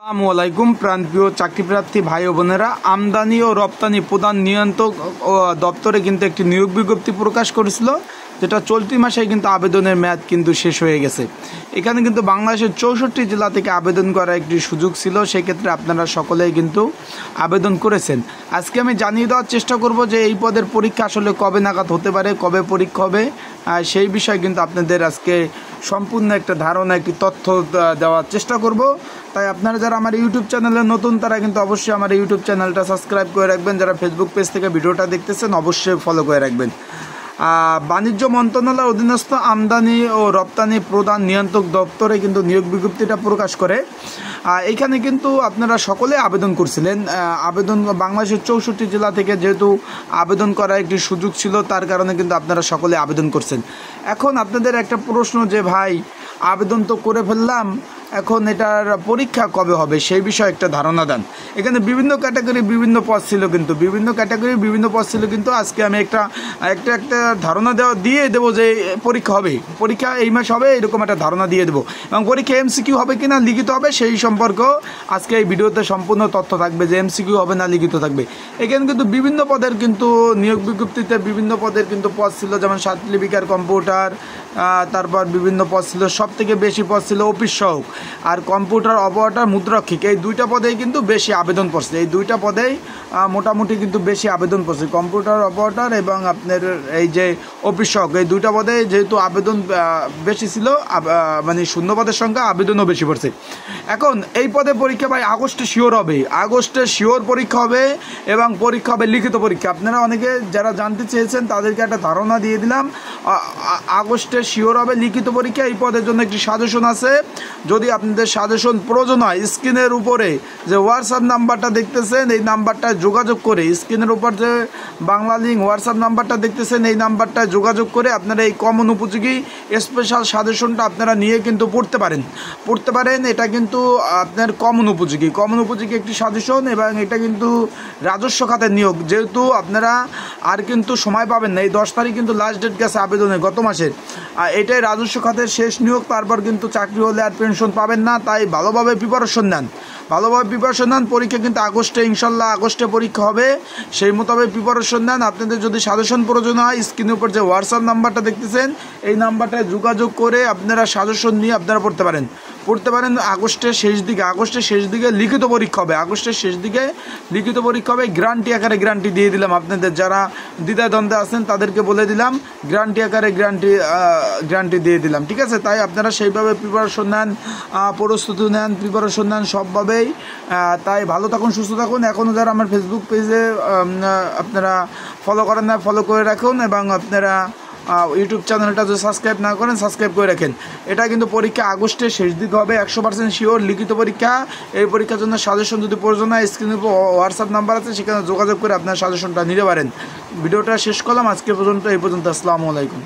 আসসালামু আলাইকুম প্রাণপ্রিয় চাকরিপ্রার্থী ভাই ও বোনেরা, আমদানি ও রপ্তানি প্রধান নিয়ন্ত্রক দপ্তরে কিন্তু একটি নিয়োগ বিজ্ঞপ্তি প্রকাশ করেছিল, যেটা চলতি মাসে কিন্তু আবেদনের মেয়াদ কিন্তু শেষ হয়ে গেছে। এখানে কিন্তু বাংলাদেশের 64 জেলা থেকে আবেদন করার একটি সুযোগ ছিল, সেক্ষেত্রে আপনারা সকলেই কিন্তু আবেদন করেছেন। আজকে আমি জানিয়ে দেওয়ার চেষ্টা করব যে এই পদের পরীক্ষা আসলে কবে নাগাদ হতে পারে, কবে পরীক্ষা হবে, সেই বিষয়ে কিন্তু আপনাদের আজকে সম্পূর্ণ একটা ধারণা, একটি তথ্য দেওয়ার চেষ্টা করব। তাই আপনারা যারা আমার ইউটিউব চ্যানেলে নতুন, তারা কিন্তু অবশ্যই আমার ইউটিউব চ্যানেলটা সাবস্ক্রাইব করে রাখবেন। যারা ফেসবুক পেজ থেকে ভিডিওটা দেখতেছেন অবশ্যই ফলো করে রাখবেন। বাণিজ্য মন্ত্রণালয়ের অধীনস্থ আমদানি ও রপ্তানি প্রধান নিয়ন্ত্রক দপ্তরে কিন্তু নিয়োগ বিজ্ঞপ্তিটা প্রকাশ করে। এইখানে কিন্তু আপনারা সকলে আবেদন করছিলেন। আবেদন বাংলাদেশের 64 জেলা থেকে যেহেতু আবেদন করার একটি সুযোগ ছিল, তার কারণে কিন্তু আপনারা সকলে আবেদন করছেন। এখন আপনাদের একটা প্রশ্ন যে ভাই, আবেদন তো করে ফেললাম, এখন এটার পরীক্ষা কবে হবে সেই বিষয়ে একটা ধারণা দেন। এখানে বিভিন্ন ক্যাটাগরি বিভিন্ন পদ ছিল, কিন্তু বিভিন্ন ক্যাটাগরি বিভিন্ন পদ ছিল, কিন্তু আজকে আমি একটা ধারণা দিয়ে দেবো যে পরীক্ষা হবে, পরীক্ষা এই মাস হবে, এরকম একটা ধারণা দিয়ে দেবো। এবং পরীক্ষা এমসিকিউ হবে কিনা লিখিত হবে সেই সম্পর্কেও আজকে এই ভিডিওতে সম্পূর্ণ তথ্য থাকবে, যে এমসিকিউ হবে না লিখিত থাকবে। এখানে কিন্তু বিভিন্ন পদের কিন্তু নিয়োগ বিজ্ঞপ্তিতে বিভিন্ন পদের কিন্তু পদ ছিল, যেমন লিপিকার, কম্পিউটার, তারপর বিভিন্ন পদ ছিল। সব থেকে বেশি পদ ছিল অফিস সহক আর কম্পিউটার অপারেটর, মুদ্রাক্ষিক। এই দুইটা পদেই কিন্তু বেশি আবেদন পড়ছে, এই দুইটা পদেই মোটামুটি কিন্তু বেশি আবেদন পড়ছে, কম্পিউটার অপারেটর এবং আপনার এই যে অফিস সহক। এই দুইটা পদে যেহেতু আবেদন বেশি ছিল, মানে শূন্যপদের সংখ্যা আবেদনও বেশি পড়ছে। এখন এই পদে পরীক্ষা ভাই আগস্টে শিওর হবে, আগস্টে শিওর পরীক্ষা হবে এবং পরীক্ষা হবে লিখিত পরীক্ষা। আপনারা অনেকে যারা জানতে চেয়েছেন তাদেরকে একটা ধারণা দিয়ে দিলাম, আগস্টে শিওর হবে লিখিত পরীক্ষা। এই পদের জন্য একটি সাজেশন আছে, যদি আপনাদের সাজেশন প্রয়োজন হয় স্ক্রিনের উপরে যে হোয়াটসঅ্যাপ নাম্বারটা দেখতেছেন, এই নাম্বারটায় যোগাযোগ করে, স্ক্রিনের উপর যে বাংলা লিঙ্ক হোয়াটসঅ্যাপ নাম্বারটা দেখতেছেন, এই নাম্বারটায় যোগাযোগ করে আপনারা এই কমন উপযোগী স্পেশাল সাজেশনটা আপনারা নিয়ে কিন্তু পড়তে পারেন। এটা কিন্তু আপনার কমন উপযোগী একটি সাজেশন, এবং এটা কিন্তু রাজস্ব খাতের নিয়োগ। যেহেতু আপনারা আর কিন্তু সময় পাবেন না, এই 10 তারিখ কিন্তু লাস্ট ডেট গেছে আবেদনের, গত মাসের। এটাই রাজস্ব খাতের শেষ নিয়োগ, তারপর কিন্তু চাকরি হলে আর পেনশন পাবেন না। তাই ভালোভাবে প্রিপারেশন নেন, পরীক্ষা কিন্তু আগস্টে, ইনশাল্লাহ আগস্টে পরীক্ষা হবে, সেই মোতাবেক প্রিপারেশন নেন। আপনাদের যদি সাজেশন প্রয়োজন হয়, স্ক্রিনের উপর যে হোয়াটসঅ্যাপ নাম্বারটা দেখতেছেন, এই নাম্বারটায় যোগাযোগ করে আপনারা সাজেশন নিয়ে আপনারা পড়তে পারেন। আগস্টের শেষ দিকে লিখিত পরীক্ষা হবে, গ্যারান্টি আকারে গ্যারান্টি দিয়ে দিলাম। আপনাদের যারা দ্বিধাদ্বন্দ্বে আছেন তাদেরকে বলে দিলাম, গ্যারান্টি আকারে গ্যারান্টি দিয়ে দিলাম, ঠিক আছে? তাই আপনারা সেইভাবে প্রিপারেশন নেন, প্রস্তুতি নেন, সবভাবেই। তাই ভালো থাকুন, সুস্থ থাকুন। এখনও যারা আমার ফেসবুক পেজে আপনারা ফলো করেন না, ফলো করে রাখুন, এবং আপনারা ইউটিউব চ্যানেলটা যদি সাবস্ক্রাইব না করেন সাবস্ক্রাইব করে রাখেন। এটা কিন্তু পরীক্ষা আগস্টের শেষ দিকে হবে, 100% শিওর লিখিত পরীক্ষা। এই পরীক্ষার জন্য সাজেশন যদি প্রয়োজন হয়, স্ক্রিনের উপর হোয়াটসঅ্যাপ নাম্বার আছে, সেখানে যোগাযোগ করে আপনার সাজেশনটা নিতে পারেন। ভিডিওটা শেষ করলাম আজকে পর্যন্ত, এই পর্যন্ত। আসসালামু আলাইকুম।